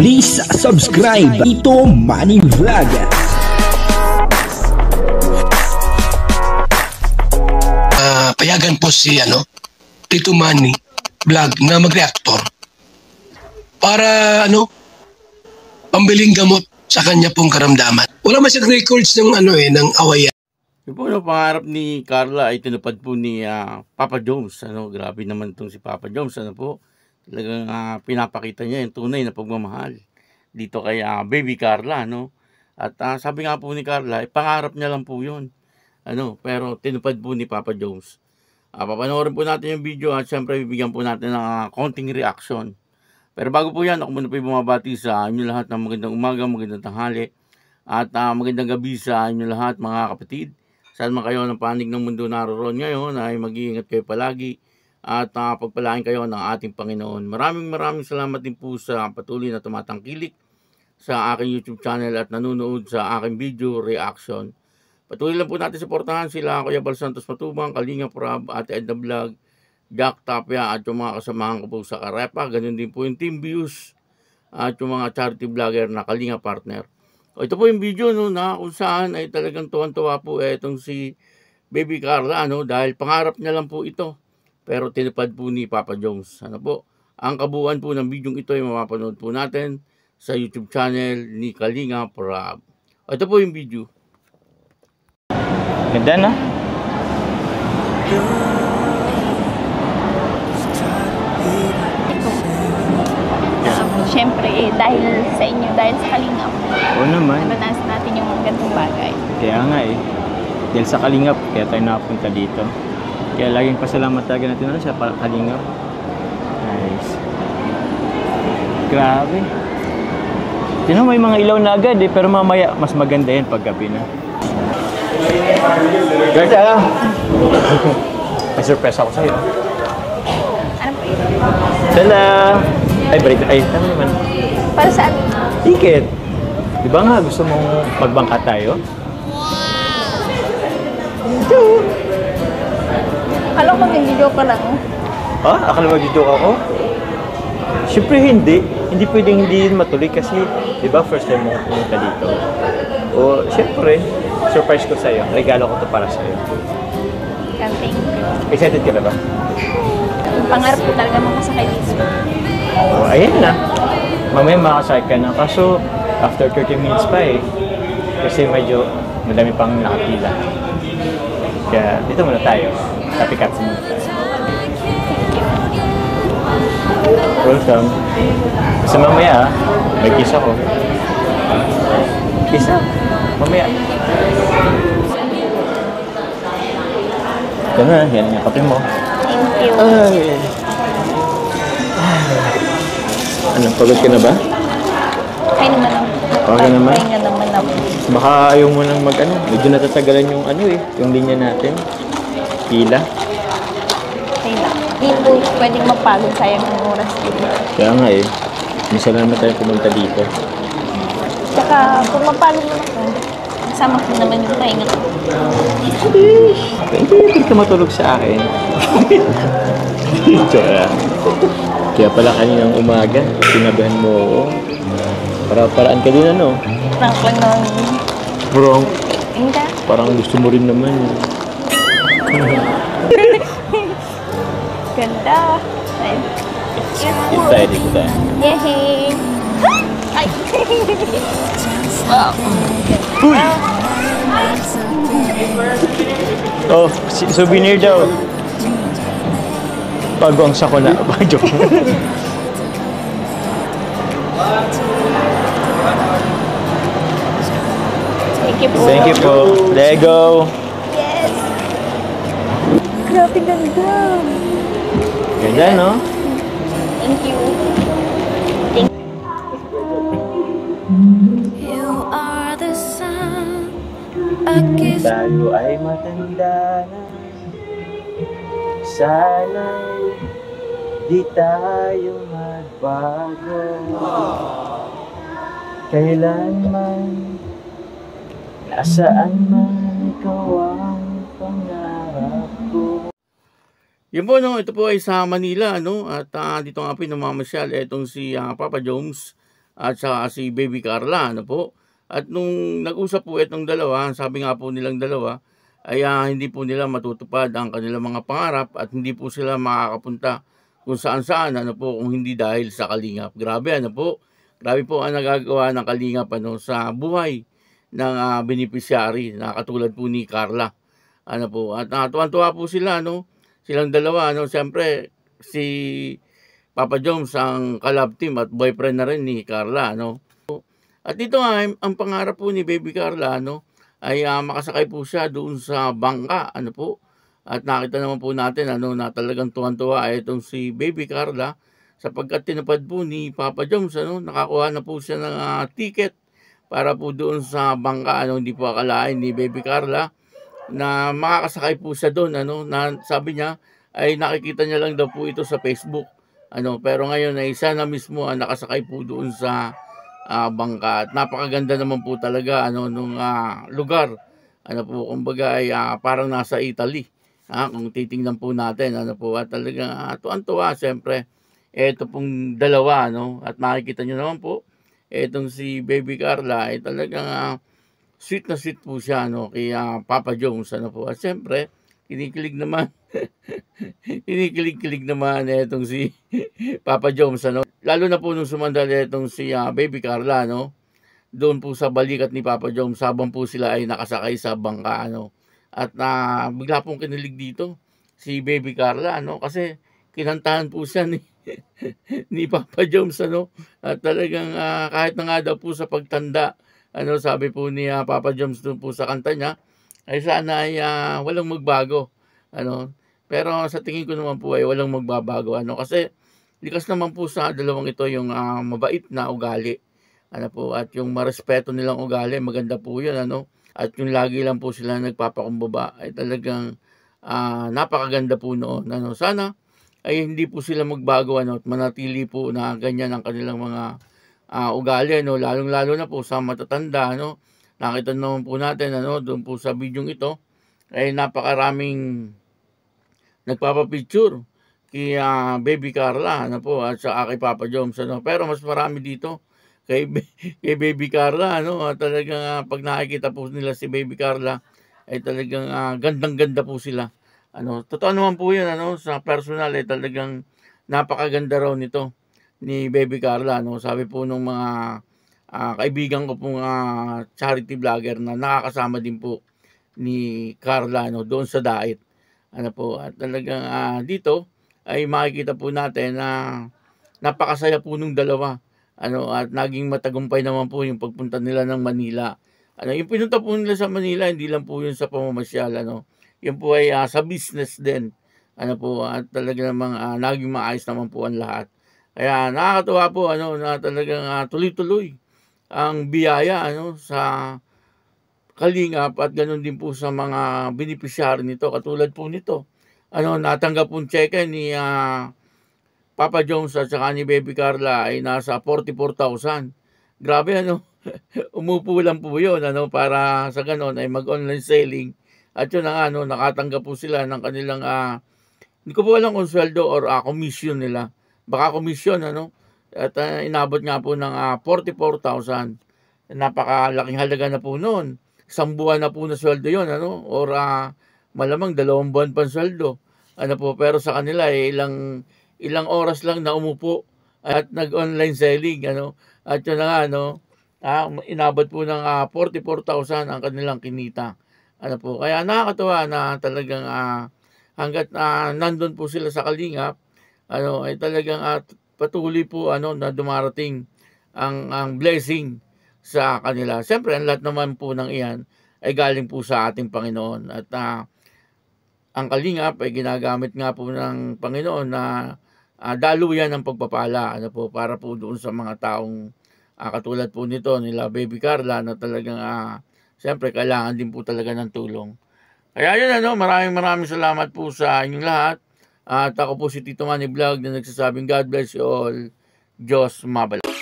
Please subscribe Ito Money Vlog. Payagan po si Tito Manny Vlog na mag-reactor para pambiling gamot sa kanya pong karamdaman. Wala man siyang records ng ng awayan. Yung po pangarap ni Carla ay tinupad po ni Papa Jones. Grabe naman itong si Papa Jones. Talagang pinapakita niya yung tunay na pagmamahal dito kay baby Carla. At sabi nga po ni Carla, pangarap niya lang po yun. Pero tinupad po ni Papa Jones. Papanoorin po natin yung video at syempre bibigyan po natin ng konting reaction. Pero bago po yan, ako muna po yung bumabati sa inyo lahat ng magandang umaga, magandang tanghali at magandang gabi sa inyo lahat mga kapatid. Saan man kayo ng panig ng mundo naroon ngayon ay mag-iingat kayo palagi at pagpalain kayo ng ating Panginoon. Maraming salamat din po sa patuloy na tumatangkilik sa aking YouTube channel at nanonood sa aking video reaction. Patuloy lang po natin suportahan sila Kuya Bal Santos Matubang, Kalinga Prab, Ate Edna Vlog, Jack Tapia at yung mga kasamahan ko po sa Karepa. Ganun din po yung Team Views at yung mga charity vlogger na Kalinga Partner. Ito po yung video na kung saan ay talagang tuwan-tuwa po itong si Baby Carla dahil pangarap niya lang po ito. Pero tinupad po ni Papa Jones. Ang kabuuan po ng video ito ay mapapanood po natin sa YouTube channel ni Kalinga Prab. Ito po yung video. Ganda na. Siyempre, dahil sa inyo, dahil sa Kalingap. Oo naman. Naranasan natin yung ganitong bagay. Kaya nga dahil sa Kalingap, kaya tayo nakapunta dito. Kaya laging pasalamat talaga natin sa Kalingap. Nice. Grabe. Tignan mo, may mga ilaw na agad pero mamaya mas maganda yan pag gabi na. Gerda! May surprise ako sa'yo. Ano po yun? Tada! Ay, balik na. Ay, tama naman. Para saan? Ticket! Di ba nga gusto mong magbangka tayo? Akala ko nag-video ka lang. Akala mag-joke ako? Siyempre hindi. Hindi pwedeng hindi matuloy kasi, di ba, first time mo pumunta dito. O, siyempre, surprise ko sa'yo. Regalo ko to para sa'yo. Thank you. Excited ka na ba? Pangarap ko talaga makasakay dito. O, ayan na. Mamaya makasakay ka na. Kaso, after 30 minutes pa kasi medyo madami pang nakapila. Kaya, dito muna tayo. Tapikat muna tayo. Welcome. Kasi mamaya, may kiss ako. Kiss na. Mamaya. Ito na, yan yung kape mo. Thank you. Ay. Ano, pagod ka na ba? Kaya naman ako. Okay naman? Kaya naman ako. Baka ayaw mo nang medyo natatagalan yung yung linya natin. Pila. Kaya lang. Hindi po pwedeng mapagod, sayang ng oras dito. Kaya nga minsan naman tayo pumunta dito. Tsaka kung mapagod naman ako, kasama ko naman yung pahinga ko. Hindi ka matulog sa akin. Tsaka, kaya pala kaninang umaga, sinabihan mo ako. Para-paraan ka din Prank lang naman. Prank? Hindi. Parang gusto mo rin naman. Ganda. Ay. Dito tayo. Yehey! Ay! Wow! Uy! Oh, souvenir daw. Bago ang sako na. Joke. Thank you po. Thank you po. Lego. Yes! Grabe ganda! Ganda, no? Thank you. You are the sun, a gift. Tayo ay matanda na. Sana'y di tayo magbago. Kailanman, nasaan man ikaw ang pangarap ko. Yun po, ito po ay sa Manila, at dito nga po namamasyal itong si Papa Jones. at saka si Baby Carla, ano po. At nung nag-usap po itong dalawa, sabi nga po nilang dalawa, ay hindi po nila matutupad ang kanilang mga pangarap at hindi po sila makakapunta kung saan-saan, ano po, kung hindi dahil sa Kalingap. Grabe, ano po, grabe po ang nagagawa ng Kalingap ano, sa buhay ng beneficiary na katulad po ni Carla. Ano po, at tuwan-tuwa po sila, no? Silang dalawa, no? Siyempre, si Papa Joms ang collab team at boyfriend na rin ni Carla, no? At dito nga, ang pangarap po ni Baby Carla, no? Ay makasakay po siya doon sa bangka, ano po. At nakita naman po natin ano, na talagang tuwan-tuwa itong si Baby Carla sapagkat tinupad po ni Papa Joms, ano, nakakuha na po siya ng ticket para po doon sa bangka, ano, hindi po akalain ni Baby Carla na makakasakay po siya doon, ano, na sabi niya ay nakikita niya lang daw po ito sa Facebook, ano, pero ngayon ay siya na mismo ang nakasakay po doon sa bangka. At napakaganda naman po talaga ano nung lugar. Ano po, kumbaga ay parang nasa Italy. Kung titingnan po natin, ano po, at talagang tuwan-tuwa siyempre. Ito pong dalawa, no? At makikita niyo naman po, etong si Baby Carla ay talagang sweet na sweet po siya, no? Kay Papa Joms, ano po. At siyempre, kinikilig naman. Kinikilig naman etong si Papa Joms, ano? Lalo na po nung sumandal itong si Baby Carla, no? Doon po sa balikat ni Papa Joms habang po sila ay nakasakay sa bangka, ano? At bigla pong kinilig dito si Baby Carla, ano? Kasi kinantahan po siya ni ni Papa Joms, ano? At talagang kahit na nga daw po sa pagtanda, ano, sabi po ni Papa Joms doon po sa kanta niya, ay sana ay walang magbago, ano? Pero sa tingin ko naman po ay walang magbabago, ano? Kasi likas naman po sa dalawang ito yung mabait na ugali. Ano po, at yung marespeto nilang ugali, maganda po yun, ano? At yung lagi lang po sila nagpapakumbaba ay talagang napakaganda po noon. Ano? Sana ay hindi po sila magbago, ano, at manatili po na ganyan ang kanilang mga ugali, ano? Lalong-lalo na po sa matatanda, ano? Nakita naman po natin, ano, doon po sa video ito, ay napakaraming nagpapapicture kay Baby Carla, ano po, at sa kay Papa Joms, ano. Pero mas marami dito kay Baby Carla, ano, at talagang pag nakikita po nila si Baby Carla ay talagang gandang-ganda po sila. Ano, totoo naman po 'yun, ano, sa personal ay talagang napakaganda raw nito ni Baby Carla, ano. Sabi po nung mga kaibigan ko pong charity vlogger na nakakasama din po ni Carla, ano, doon sa Dait. Ano po, at talagang dito ay makikita po natin na napakasaya po nung dalawa, ano, at naging matagumpay naman po yung pagpunta nila ng Manila. Ano, yung pinunta po nila sa Manila, hindi lang po yun sa pamamasyal, ano, yun po ay sa business din, ano po, at talaga namang naging maayos naman po ang lahat. Kaya nakakatuwa po, ano, na talagang tuloy-tuloy ang biyaya, ano, sa Kalingap at ganoon din po sa mga beneficiary nito, katulad po nito. Ano, natanggap pong cheque ni Papa Joms at saka ni Baby Carla ay nasa 44,000. Grabe, ano. Umupo lang po 'yon, ano, para sa ganoon ay mag-online selling. At yun na ano, nakatanggap po sila ng kanilang hindi ko po alam kung sweldo or commission nila. Baka commission, ano. At inabot nga po ng 44,000. Napakalaking halaga na po noon. Isang buwan na po na sweldo yon, ano, or malamang 2 buwan pang sweldo, ano po. Pero sa kanila ilang oras lang na umupo at nag-online selling, ano, at yun na nga, ano, inabot po ng 44,000 ang kanilang kinita, ano po. Kaya nakakatuwa na talagang hanggat nandun po sila sa Kalingap, ano, ay talagang patuloy po, ano, na dumarating ang blessing sa kanila. Siyempre, ang lahat naman po ng iyan ay galing po sa ating Panginoon. At ang Kalingap ay ginagamit nga po ng Panginoon na daluyan ng pagpapala, ano po, para po doon sa mga taong katulad po nito, nila Baby Carla, na talagang siyempre kailangan din po talaga ng tulong. Kaya yun, ano, maraming salamat po sa inyong lahat. At ako po si Tito Manny Vlog na nagsasabing God bless you all. Diyos mabalik.